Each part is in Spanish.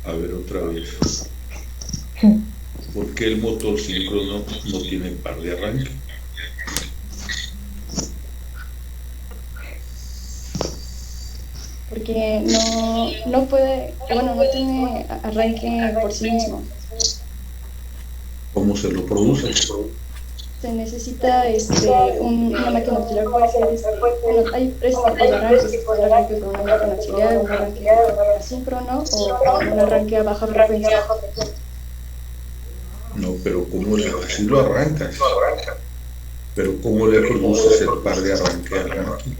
A ver, otra vez. ¿Por qué el motor síncrono no tiene par de arranque? Porque no puede, bueno, no tiene arranque por sí mismo. ¿Cómo se lo produce? Se necesita una máquina auxiliar, puede ser, bueno, hay tres tipos de arranques: está el arranque con una máquina auxiliar, un arranque asíncrono o con un arranque a baja frecuencia. No, pero así lo arrancas, pero ¿cómo le produces el par de arranque a la máquina?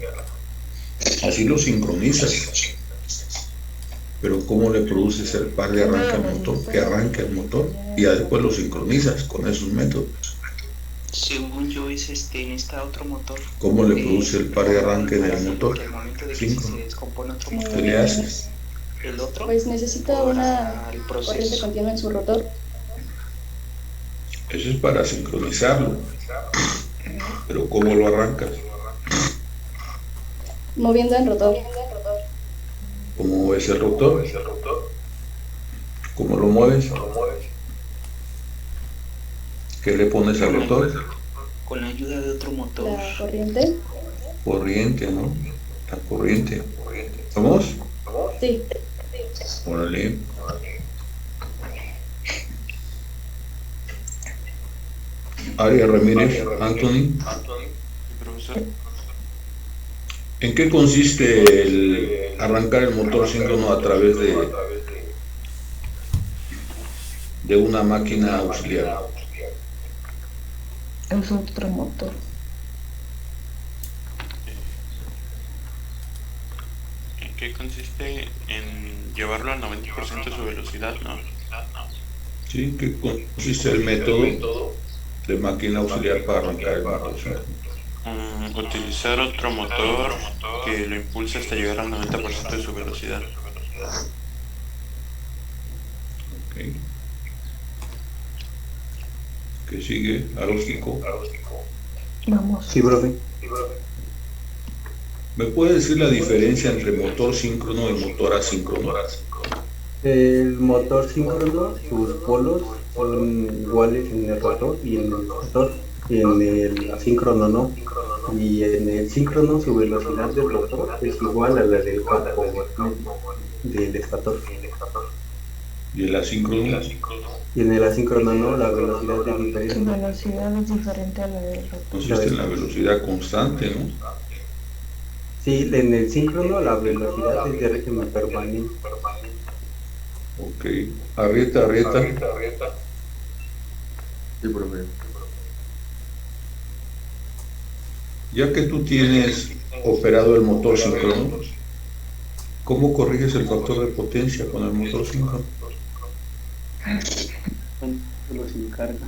Así lo sincronizas, pero ¿cómo le produces el par de arranque al motor? Que arranque el motor y ya después lo sincronizas con esos métodos. Según yo es necesita otro motor. ¿Cómo le produce el par de arranque en el motor? Que al momento de que Síncrono. se descompone otro ¿Qué motor, le haces? el otro, Pues necesita una corriente continua en su rotor. Eso es para sincronizarlo. Pero ¿cómo lo arrancas? Moviendo el rotor. ¿Cómo es el rotor? ¿Cómo lo mueves? ¿Qué le pones al rotor? Con la ayuda de otro motor. La corriente. Corriente, ¿no? La corriente. ¿Vamos? Sí. Órale. Aria Ramírez, Anthony. Profesor. ¿En qué consiste el arrancar el motor síncrono a través de una máquina auxiliar? Es otro motor. ¿En qué consiste? En llevarlo al 90% de su velocidad, ¿no? ¿Sí? ¿Qué consiste el método de máquina auxiliar para arrancar el motor síncrono? Utilizar otro motor que lo impulse hasta llegar al 90% de su velocidad. Okay. ¿Qué sigue? Aróstico. Vamos. Sí, profe. ¿Me puede decir la diferencia entre motor síncrono y motor asíncrono? El motor síncrono, sus polos son iguales en el rotor y en el estator. En el asíncrono no. Y en el síncrono su velocidad del rotor es igual a la del campo del estator. ¿Y el asíncrono? Y en el asíncrono no, la velocidad es diferente. Su velocidad es diferente a la del rotor. Consiste en la velocidad constante, ¿no? Sí, en el síncrono la velocidad es de régimen permanente. Ok. Arrieta. Sí, profe. Ya que tú tienes operado el motor síncrono, ¿cómo corriges el factor de potencia con el motor síncrono? Los encarga.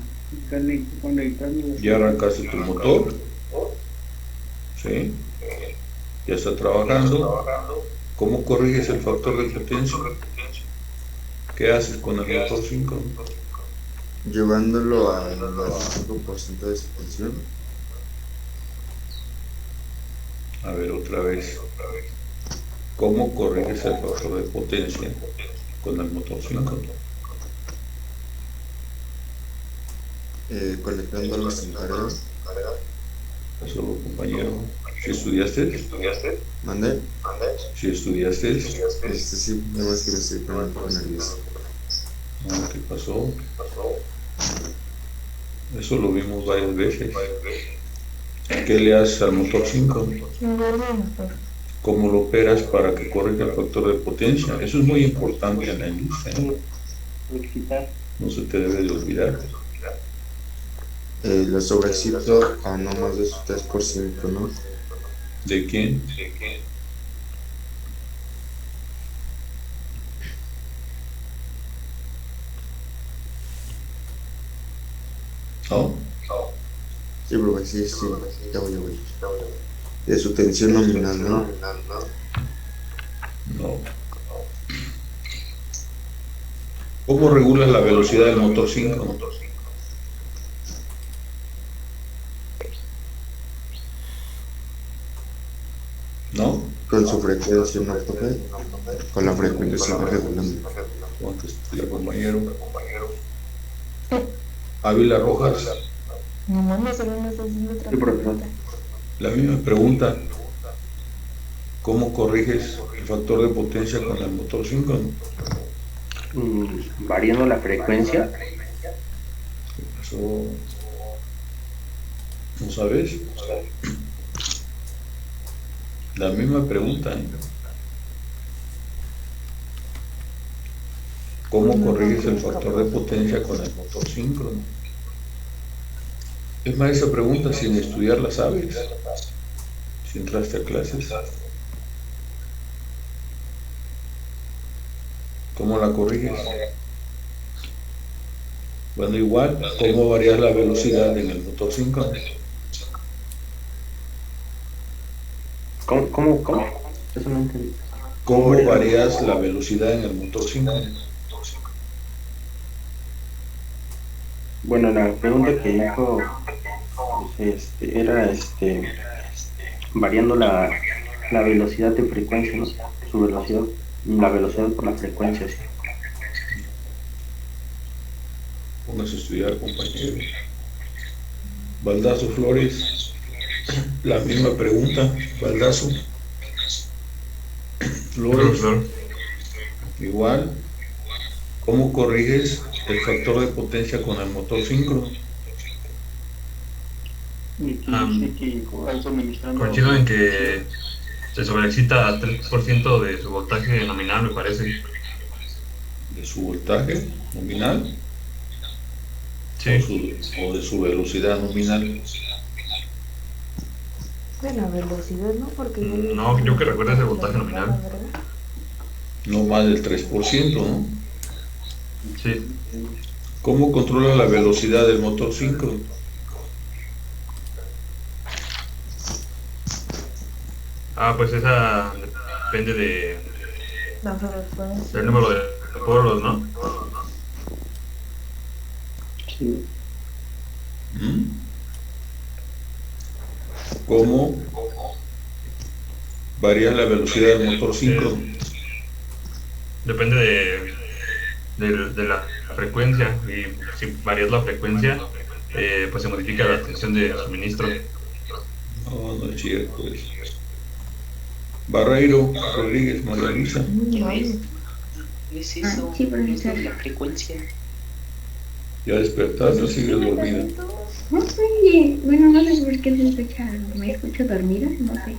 Ya arrancaste tu motor, ¿sí? Ya está trabajando. ¿Cómo corriges el factor de potencia? ¿Qué haces con el motor síncrono? Llevándolo al 95% de su tensión. A ver, otra vez. ¿Cómo corriges el factor de potencia con el motor síncrono? Conectando los encargas. Eso, compañero. ¿Sí estudiaste? ¿Mande? ¿Sí estudiaste? Sí, nada más que me estoy poniendo un poco nervioso. ¿Qué pasó? Eso lo vimos varias veces. ¿Qué le haces al motor síncrono? ¿Cómo lo operas para que corrija el factor de potencia? Eso es muy importante en la industria, ¿no? No se te debe de olvidar. Lo sobrecito a no más de su 3%, ¿no? ¿De quién? ¿Oh? Sí, profe, sí, ya voy. De su tensión nominal, ¿no? No. ¿Cómo regulas la velocidad del motor síncrono? ¿No? Con su frecuencia, ¿no, profe? Con la frecuencia se va regulando. ¿Cuánto Ávila Rojas, No mames, solo me estás haciendo otra Sí, profesor. pregunta. la misma pregunta. ¿Cómo corriges el factor de potencia con el motor síncrono? Variando la frecuencia. Eso no sabes. La misma pregunta, ¿eh? ¿Cómo corriges el factor de potencia con el motor síncrono? Es más, esa pregunta sin estudiar la sabes, si entraste a clases. ¿Cómo la corriges? Bueno, igual, ¿cómo varías la velocidad en el motor síncrono? ¿Cómo? Eso no entendí. ¿Cómo varías la velocidad en el motor síncrono? Bueno, la pregunta que dijo era variando la velocidad de frecuencia, ¿no? Su velocidad, la velocidad por la frecuencia, sí. Póngase a estudiar, compañero. Baldazo Flores, la misma pregunta. Baldazo Flores, igual. ¿Cómo corriges el factor de potencia con el motor síncrono? Coincido en que se sobreexcita a 3% de su voltaje nominal, me parece. ¿De su voltaje nominal? Sí. ¿O de su velocidad nominal? De la velocidad, ¿no? Porque No, yo que recuerdo es el voltaje nominal. No más del 3%, ¿no? Sí. ¿Cómo controla la velocidad del motor síncrono? Pues esa depende de La frecuencia. del número de polos, ¿no? Sí. ¿Cómo varía la velocidad del motor síncrono? Depende de la frecuencia, y si varías la frecuencia, pues se modifica la tensión de suministro. No es cierto eso. Barreiro Rodríguez María Luisa. ¿Qué es eso? Sí, profesor. La frecuencia. ¿Ya despertaste o sigues dormida? No sé, bueno, no sé por qué se escucha, me escucho dormida, no sé.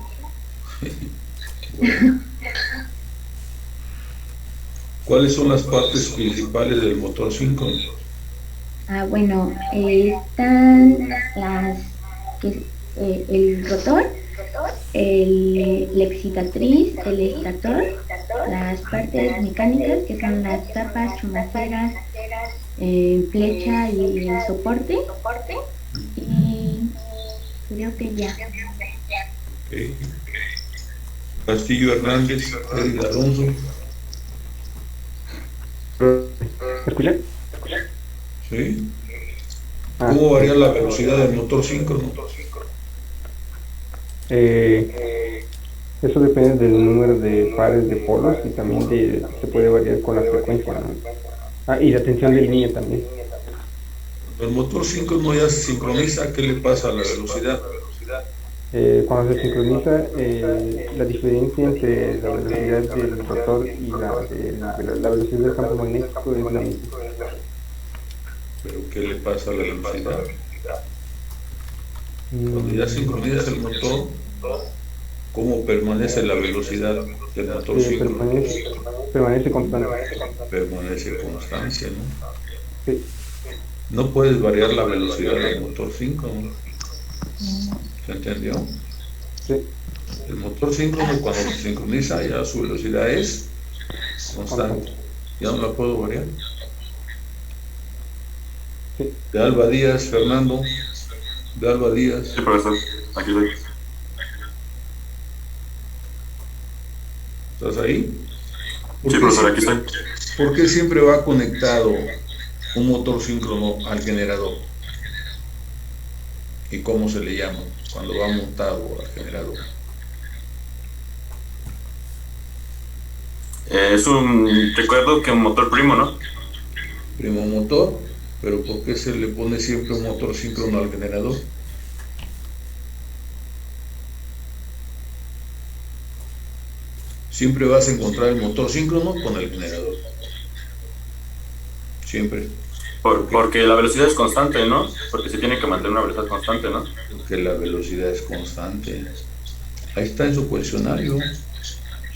¿Cuáles son las partes principales del motor síncrono? Bueno, están el rotor, la excitatriz, el estator, las partes mecánicas que son las tapas, chumaceras, flecha y el soporte, y creo que ya. Okay. Castillo Hernández, Edith Alonso. ¿Me escuchan? ¿Sí? ¿Cómo varía la velocidad del motor síncrono? Eso depende del número de pares de polos y también se puede variar con la frecuencia, ¿no? Y la tensión de línea también. El motor síncrono ya se sincroniza, ¿qué le pasa a la velocidad? Cuando se sincroniza, la diferencia entre la velocidad del rotor y la velocidad del campo magnético es la misma. ¿Pero qué le pasa a la velocidad? Cuando ya sincronizas el motor, ¿cómo permanece la velocidad del motor síncrono? Permanece constante. Permanece constancia, ¿no? Sí. No puedes variar la velocidad del motor síncrono. ¿Se entendió? Sí. El motor síncrono, cuando se sincroniza, ya su velocidad es constante. Ya no la puedo variar. Sí. De Alba Díaz, Fernando. De Alba Díaz. Sí, profesor, aquí estoy. ¿Estás ahí? Sí, profesor, aquí estoy. ¿Por qué siempre va conectado un motor síncrono al generador? ¿Y cómo se le llama cuando va montado al generador? Es un, recuerdo que un motor primo, ¿no? primo motor, pero ¿por qué se le pone siempre un motor síncrono al generador? Siempre vas a encontrar el motor síncrono con el generador. Siempre. Porque la velocidad es constante, ¿no? Porque se tiene que mantener una velocidad constante, ¿no? Porque la velocidad es constante. Ahí está en su cuestionario.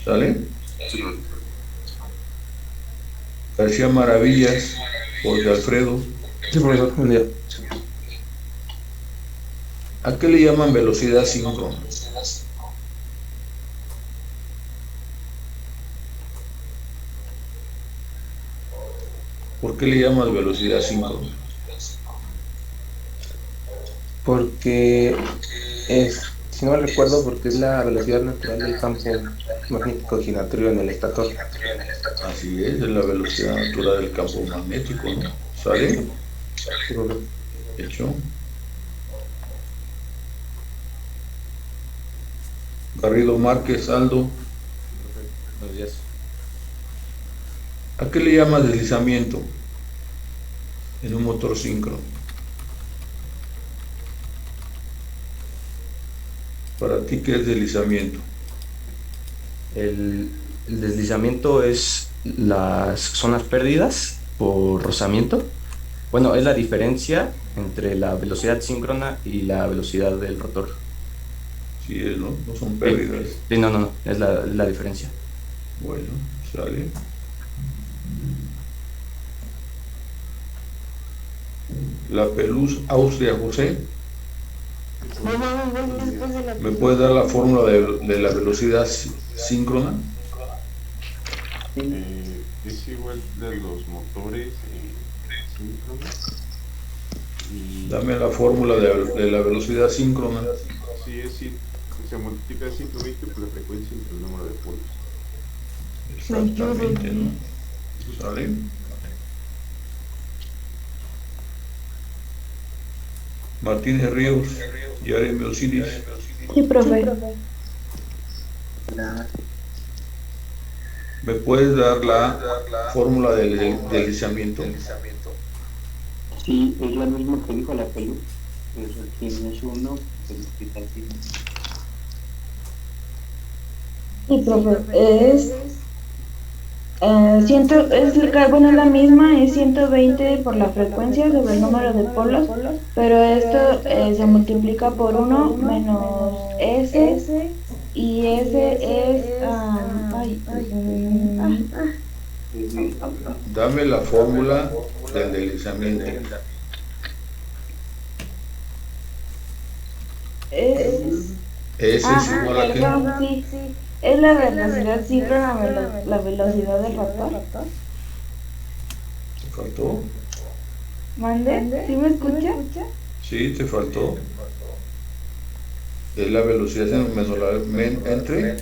¿Sale? Sí. García Maravillas, Jorge Alfredo. Sí, profesor, buen día. ¿A qué le llaman velocidad síncrona? ¿Por qué le llamas velocidad síncrona? Porque es, si no me recuerdo, porque es la velocidad natural del campo magnético giratorio en el estator. Así es la velocidad natural del campo magnético, ¿no? ¿Sale? Sí, profesor. Hecho. Garrido Márquez, Aldo. Buenos días. ¿A qué le llamas deslizamiento en un motor síncrono? Para ti, ¿qué es deslizamiento? El deslizamiento son las pérdidas por rozamiento. Bueno, es la diferencia entre la velocidad síncrona y la velocidad del rotor. Sí es, ¿no? No son pérdidas. Sí, no, es la diferencia. Bueno, sale. La Peluz Austria José. ¿Me puedes dar la fórmula de la velocidad síncrona? Es igual de los motores síncronos. Dame la fórmula de la velocidad síncrona. Sí, se multiplica 120 por la frecuencia entre el número de polos. Exactamente, ¿no? ¿Sale? Martínez Ríos, Yaremio Osiris. Sí, profe. ¿Me puedes dar la fórmula del deslizamiento? Sí, es lo mismo que dijo la Pelú. Es 1, Sí, profe. Es bueno, la misma es 120 por la frecuencia sobre el número de polos, pero esto se multiplica por 1 menos S, y S es Dame la fórmula del deslizamiento. S es igual a qué? Perdón, sí. Es la velocidad síncrona, la velocidad del rotor. ¿Te faltó? ¿Mande? ¿Sí me escucha? Sí, te faltó. Es la velocidad menos entre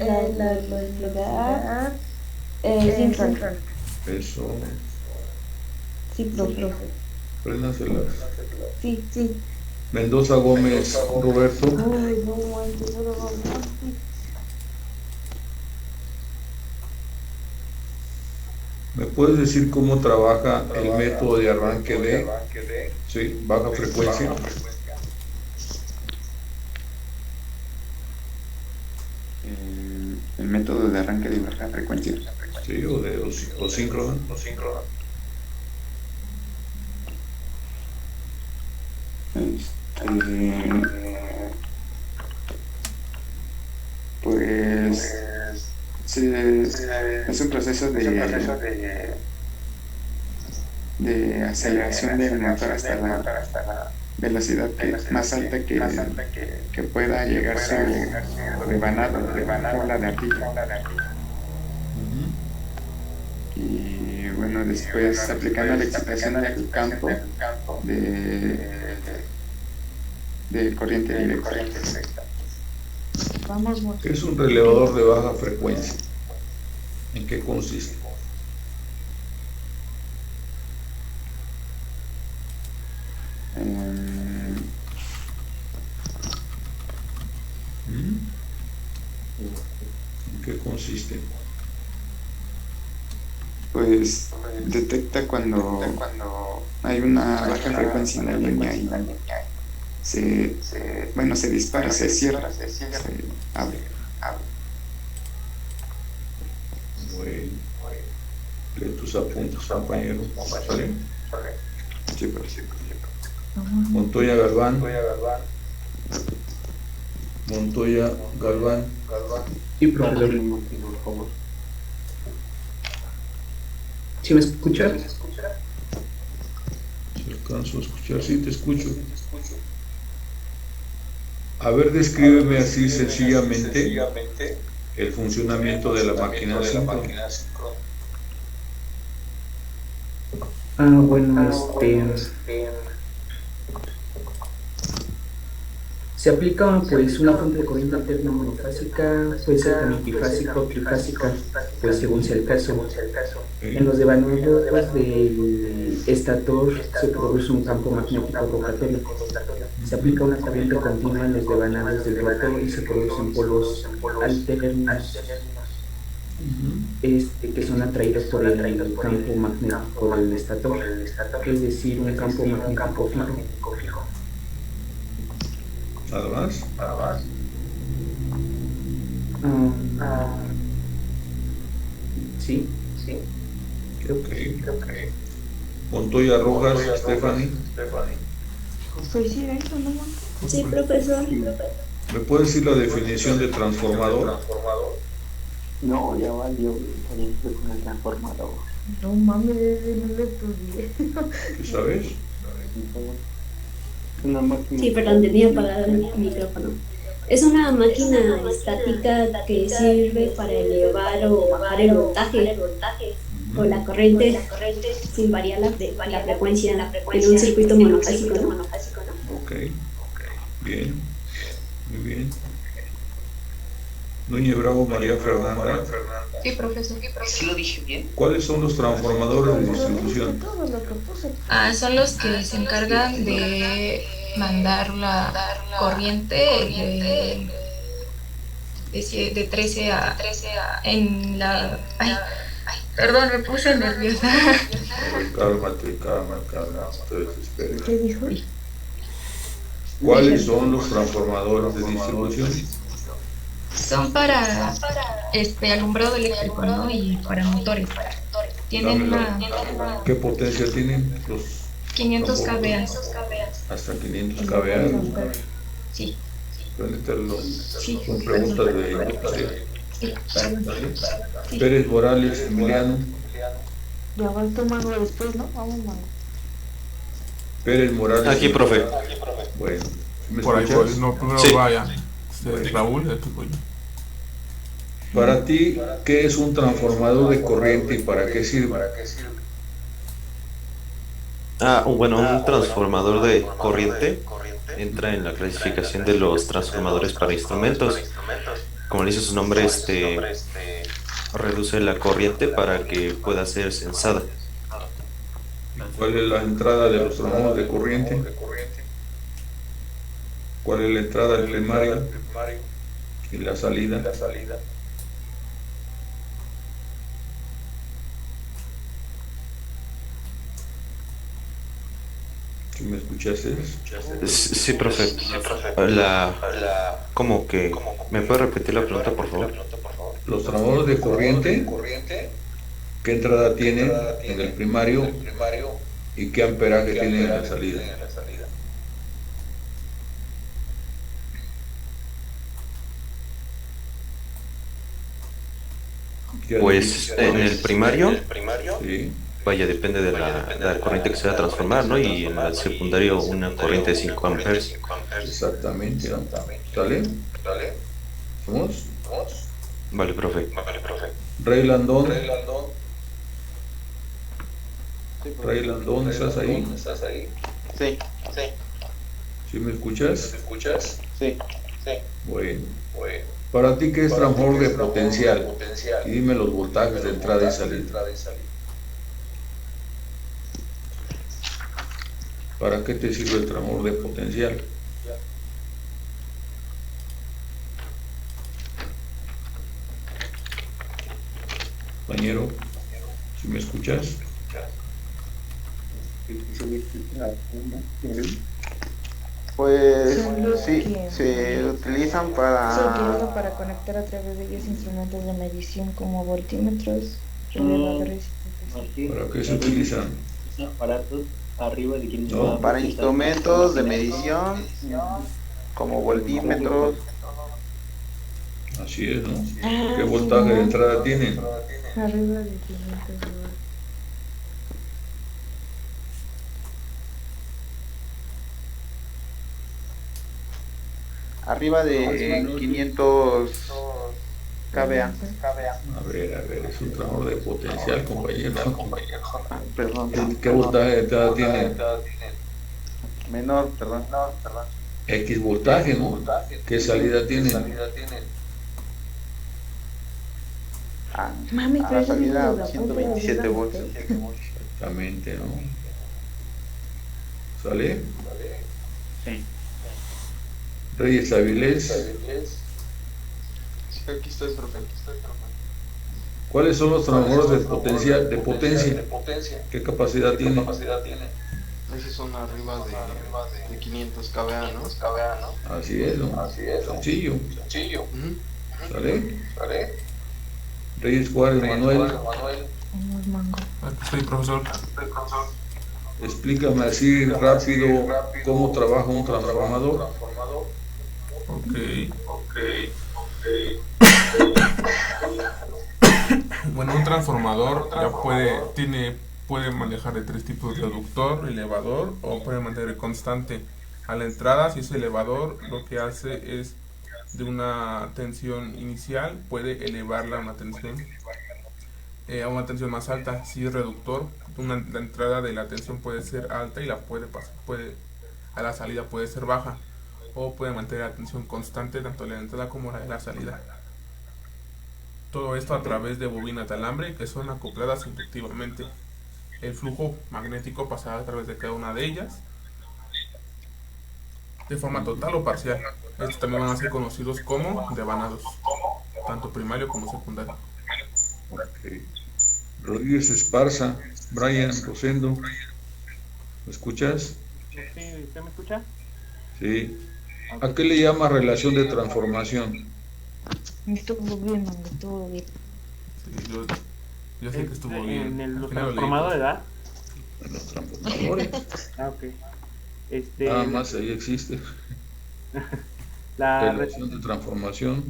la velocidad síncrona. eso. Sí, profe. Préndaselas. Sí. Mendoza Gómez Roberto. Ay, no manches, no lo ¿Me puedes decir cómo trabaja el método de arranque de baja frecuencia? El método de arranque de baja frecuencia. Sí, o síncrona. Pues es un proceso de aceleración del motor hasta la velocidad más alta que pueda llegar su rebanada bola de ardilla. Y bueno, después aplicando la excitación del campo de corriente directa. ¿Qué es un relevador de baja frecuencia? ¿En qué consiste? ¿En qué consiste? pues detecta cuando hay una baja frecuencia en la línea y se dispara, se cierra, se abre. Bueno, lee tus apuntes, compañero. ¿Sale? Sí, pero sí. Montoya Galván. Montoya Galván. Sí, profesor. Por favor. ¿Sí me escuchas? Si alcanzo a escuchar, sí te escucho. A ver, descríbeme así sencillamente el funcionamiento de la máquina síncrona. Bueno, se aplica pues una fuente de corriente alterna monofásica, puede ser también bifásica o trifásica, pues según sea el caso. En los devanados del estator se produce un campo magnético rotatorio. Se aplica una corriente continua en los devanados del rotor y se producen polos alternos que son atraídos por el campo magnético del estator, es decir, un campo magnético fijo. ¿Nada más? Sí. Ok. Montoya Rojas, Stephanie. Soy silencio, ¿no? Sí, profesor. ¿Me puedes decir la definición de transformador? No, ya valió con el transformador. No mames, no lo estudié. ¿Qué sabes? Una máquina. Sí, perdón, tenía apagado el micrófono. Es una máquina estática que sirve para elevar o bajar el voltaje o la corriente sin variar la frecuencia en un circuito monofásico, ¿no? Ok, bien, muy bien. Núñez Bravo María Fernanda. Sí, profesor. ¿Sí lo dije bien? ¿Cuáles son los transformadores de distribución? Son los que se encargan de mandar la corriente de 13 a en la... Ay, perdón, me puse nerviosa. Cálmate, no te desesperes. ¿Qué dijo? ¿Cuáles son los transformadores de distribución? Son para alumbrado eléctrico, ¿no? Y para motores. Tienen ¿Qué potencia tienen? Los 500 kVA. Hasta 500 kVA. Sí. Sí. Son preguntas de industria. Sí, perdón. Pérez Morales, Emiliano. Ya va el tomando después, ¿no? Vamos, mano. Pérez Morales. Aquí, profe. Bueno, ¿me por ahí escuchas? no, primero Sí. vaya. Raúl, después voy yo. Para ti, ¿qué es un transformador de corriente y para qué sirve? Bueno, un transformador de corriente entra en la clasificación de los transformadores para instrumentos. Como le dice su nombre, reduce la corriente para que pueda ser sensada. ¿Cuál es la entrada de los transformadores de corriente? ¿Cuál es la entrada del primario y la salida? ¿Sí me escuchaste? Sí, profe. ¿Cómo que? ¿Me puede repetir la pregunta, por favor? Los transformadores de corriente, ¿qué entrada tienen en el primario y qué amperaje tienen en la salida? Pues en el primario, sí. Vaya, depende de la corriente que se va a transformar, ¿no? Y en el secundario una corriente de 5 amperes. Exactamente. ¿Sale? ¿Somos? Vale, profe. Rey Landón. ¿Estás ahí? Sí. ¿Sí me escuchas? Sí. Bueno. Para ti, ¿qué es transformador de potencial? Y dime los voltajes de entrada y salida. ¿Para qué te sirve el transformador de potencial? Compañero, ¿Sí me escuchas? Pues Son los sí, que se utilizan se para... utilizan para conectar a través de ellos instrumentos de medición como voltímetros, relevadores. ¿Para qué se utilizan? Aparatos arriba de 500 No, watts. para instrumentos de medición como voltímetros. Así es, ¿no? Ah, ¿Qué sí, voltaje de ¿no? entrada tienen? Arriba de 500 watts. Arriba de 500 kVA. A ver, es un transformador de potencial, compañero. Perdón. ¿Qué voltaje de entrada tiene? Menor, perdón. X voltaje, ¿no? ¿Qué salida tiene? Mami, A pero la eso viene salida de la 127 volts. Exactamente, ¿no? ¿Sale? Sí. Reyes Avilés, Sí, aquí estoy, profe. ¿cuáles son los transformadores de potencia? ¿Qué capacidad tienen? Esos son arriba de 500 kVA, ¿no? Así es, ¿no? Sencillo. ¿Sale? Reyes Juárez Manuel, Aquí estoy, profesor. explícame así rápido cómo trabaja un transformador. Ok. Bueno, un transformador ya puede manejar de tres tipos: reductor, elevador, o puede mantener constante. A la entrada, si es elevador, lo que hace es de una tensión inicial, puede elevarla a una tensión más alta. Si es reductor, la entrada de la tensión puede ser alta y la a la salida puede ser baja, o puede mantener la tensión constante tanto en la entrada como en la salida. Todo esto a través de bobinas de alambre que son acopladas inductivamente. El flujo magnético pasará a través de cada una de ellas de forma total o parcial. Estos también van a ser conocidos como devanados, tanto primario como secundario. Okay. Rodríguez Esparza, Brian Rosendo, ¿me escuchas? Sí, ¿usted me escucha? Sí. ¿A qué le llama relación de transformación? Estuvo bien, mami, estuvo bien. Sí, yo sé que estuvo bien. En los Al final lo leí. transformadores, ¿verdad? En los transformadores. Ok. Nada más ahí existe. Relación de transformación.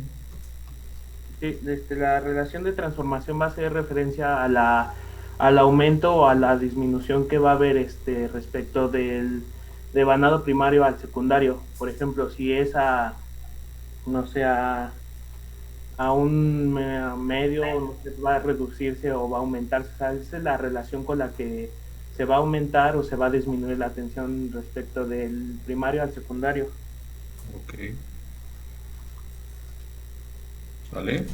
Sí, la relación de transformación va a hacer referencia al aumento o a la disminución que va a haber respecto del devanado primario al secundario. Por ejemplo, si es a un medio, no sé, va a reducirse o va a aumentarse. O sea, esa es la relación con la que se va a aumentar o se va a disminuir la tensión respecto del primario al secundario. Ok. ¿Vale?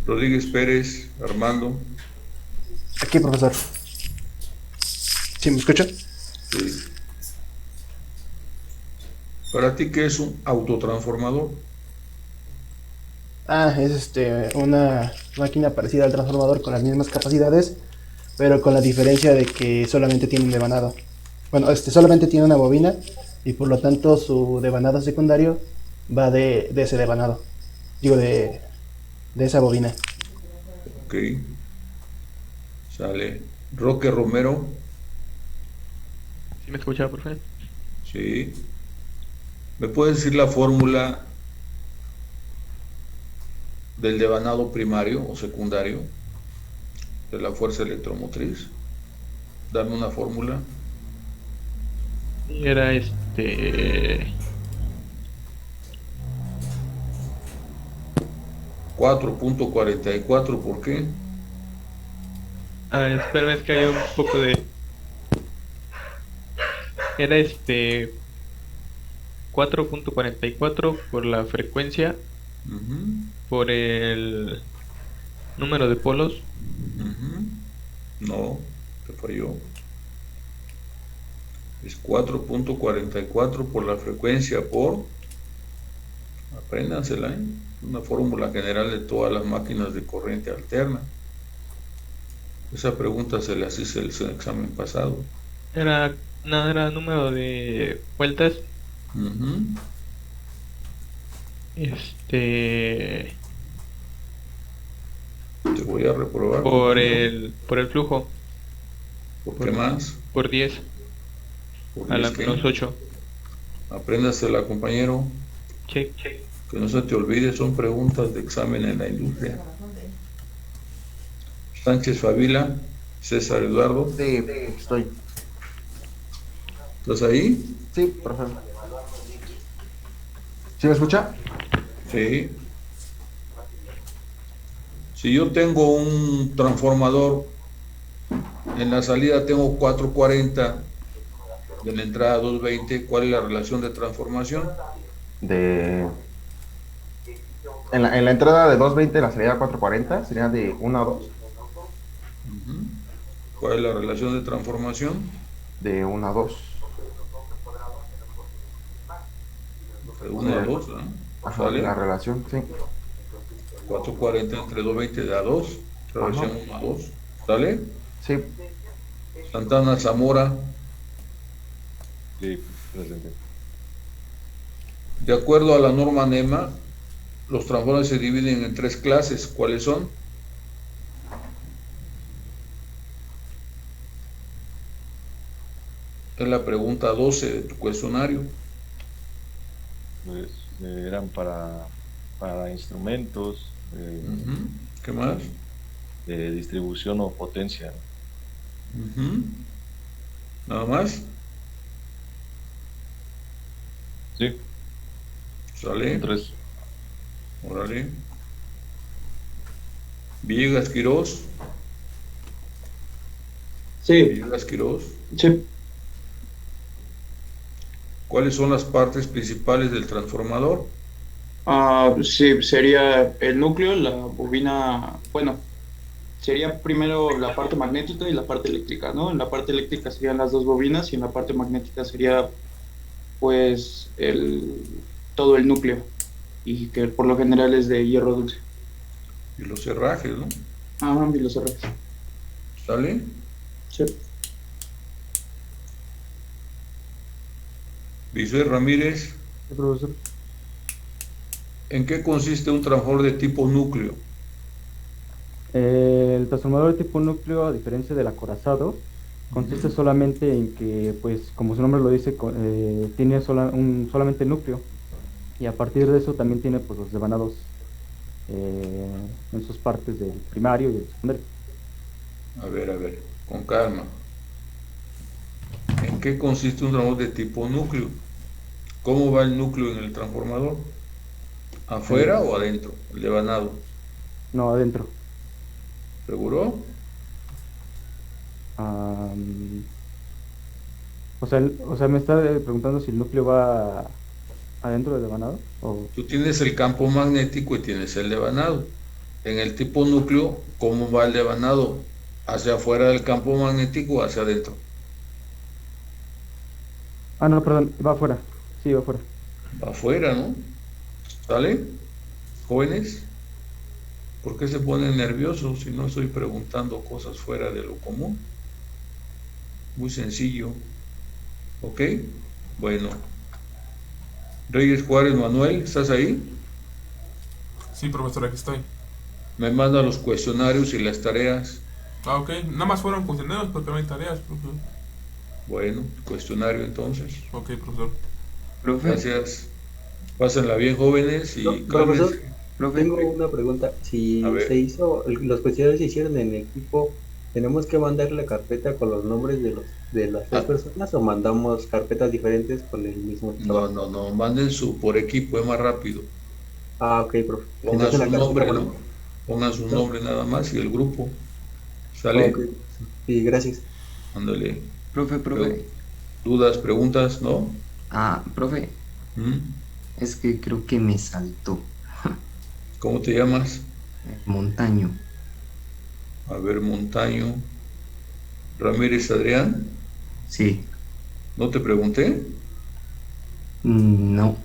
Rodríguez Pérez, Armando. Aquí, profesor. ¿Sí me escucha? Sí. ¿Para ti qué es un autotransformador? Es una máquina parecida al transformador con las mismas capacidades, pero con la diferencia de que solamente tiene un devanado. Bueno, solamente tiene una bobina y por lo tanto su devanado secundario va de ese devanado. Digo, de esa bobina. Ok. Sale. Roque Romero. ¿Sí me escucha, profe? Sí. ¿Me puedes decir la fórmula del devanado primario o secundario de la fuerza electromotriz? Dame una fórmula. Era 4.44, ¿por qué? Espérame, es que hay un poco de... Era 4.44 por la frecuencia, por el número de polos. No, te falló. Es 4.44 por la frecuencia por... Apréndansela, una fórmula general de todas las máquinas de corriente alterna. Esa pregunta se la hice el examen pasado. Era número de vueltas. Ujú. Este. Te voy a reprobar. Por el flujo. ¿Por qué más? Por 10. ¿Por A la 10 qué? menos 8. Apréndasela, compañero. Check. Que no se te olvide, son preguntas de examen en la industria. Sánchez Favila, César Eduardo. Sí, estoy. ¿Estás ahí? Sí, profesor. ¿Sí me escucha? Sí. Si yo tengo un transformador, en la salida tengo 440, y en la entrada 220, ¿cuál es la relación de transformación? En la entrada de 220, la salida 440, sería de 1 a 2. ¿Cuál es la relación de transformación? De 1 a 2. De 1 a 2, ¿no? Ajá, ¿Sale? la relación, sí. 440 entre 220 da 2, relación Ajá. 1 a 2, ¿sale? Sí. Santana Zamora. Sí, presente. De acuerdo a la norma NEMA, los transformadores se dividen en 3 clases. ¿Cuáles son? Es la pregunta 12 de tu cuestionario. Pues, eran para instrumentos, ¿Qué más? de distribución o potencia. Ujú. ¿Nada más? Sí. ¿Sale? 3. Órale. Villegas Quirós. Sí. Villegas Quirós. Sí. ¿Cuáles son las partes principales del transformador? Sí, sería el núcleo, la bobina, bueno, sería primero la parte magnética y la parte eléctrica, ¿no? En la parte eléctrica serían las dos bobinas y en la parte magnética sería, pues, todo el núcleo, y que por lo general es de hierro dulce. Y los herrajes, ¿no? Ajá, y los herrajes. ¿Sale? Sí. Bisbel Ramírez. Sí, profesor. ¿En qué consiste un transformador de tipo núcleo? El transformador de tipo núcleo, a diferencia del acorazado, consiste solamente en que, pues, como su nombre lo dice, tiene solamente el núcleo, y a partir de eso también tiene, pues, los devanados en sus partes del primario y del secundario. A ver, con calma. ¿En qué consiste un transformador de tipo núcleo? ¿Cómo va el núcleo en el transformador? ¿Afuera o adentro? El devanado. No, adentro. ¿Seguro? O sea, me está preguntando si el núcleo va adentro del devanado. Tú tienes el campo magnético y tienes el devanado. En el tipo núcleo, ¿cómo va el devanado? ¿Hacia afuera del campo magnético o hacia adentro? No, perdón, va afuera. Sí, va afuera. Va afuera, ¿no? ¿Sale? Jóvenes, ¿por qué se ponen nerviosos si no estoy preguntando cosas fuera de lo común? Muy sencillo. ¿Ok? Bueno. Reyes Juárez Manuel, ¿estás ahí? Sí, profesor, aquí estoy. Me manda los cuestionarios y las tareas. Ok, nada más fueron cuestionarios porque no hay tareas, profesor. Bueno, cuestionario entonces. Ok, profesor. Gracias. Pásenla bien, jóvenes, y Profesor, cálmense. tengo una pregunta. Si se hizo, los cuestionarios se hicieron en equipo, ¿tenemos que mandar la carpeta con los nombres de las 3 personas o mandamos carpetas diferentes con el mismo trabajo? No, manden por equipo, es más rápido. Ok, profe. Pongan Entonces, su la nombre, carpeta, ¿no? Pongan su nombre nada más y el grupo. ¿Sale? Ok. Sí, gracias. Ándale. Profe. ¿Dudas, preguntas, no? Profe. Es que creo que me saltó. ¿Cómo te llamas? Montaño. A ver, Montaño. ¿Ramírez Adrián? Sí. ¿No te pregunté? No.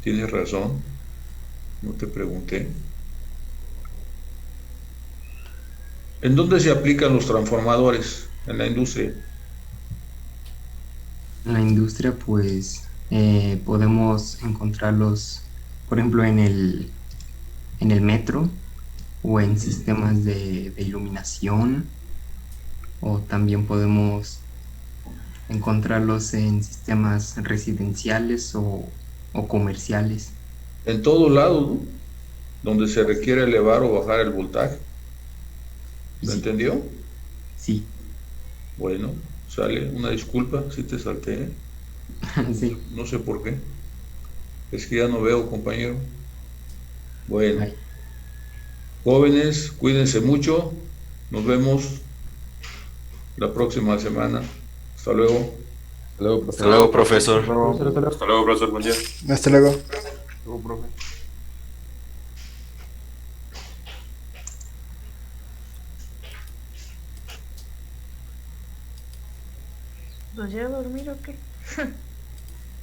Tienes razón. No te pregunté. ¿En dónde se aplican los transformadores en la industria? En la industria, pues podemos encontrarlos, por ejemplo, en el metro o en sistemas de iluminación, o también podemos encontrarlos en sistemas residenciales o comerciales. En todos lados, ¿no? Donde se requiere elevar o bajar el voltaje. ¿Lo entendió? Sí. Bueno, sale. Una disculpa si te salté. Sí. No sé por qué. Es que ya no veo, compañero. Bueno. Jóvenes, cuídense mucho. Nos vemos la próxima semana. Hasta luego. Hasta luego, profesor. Hasta luego, profesor. Buen día. Hasta luego. Hasta luego, profe. ¿Nos lleva a dormir o qué?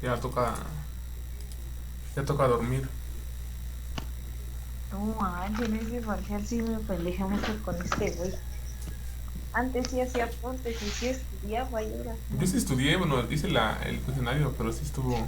Ya toca dormir. No manches, en ese parcial sí me pendejé mucho con este güey. Antes sí hacía apuntes y sí estudiaba y ahora. Yo sí estudié, bueno, hice el cuestionario, pero sí estuvo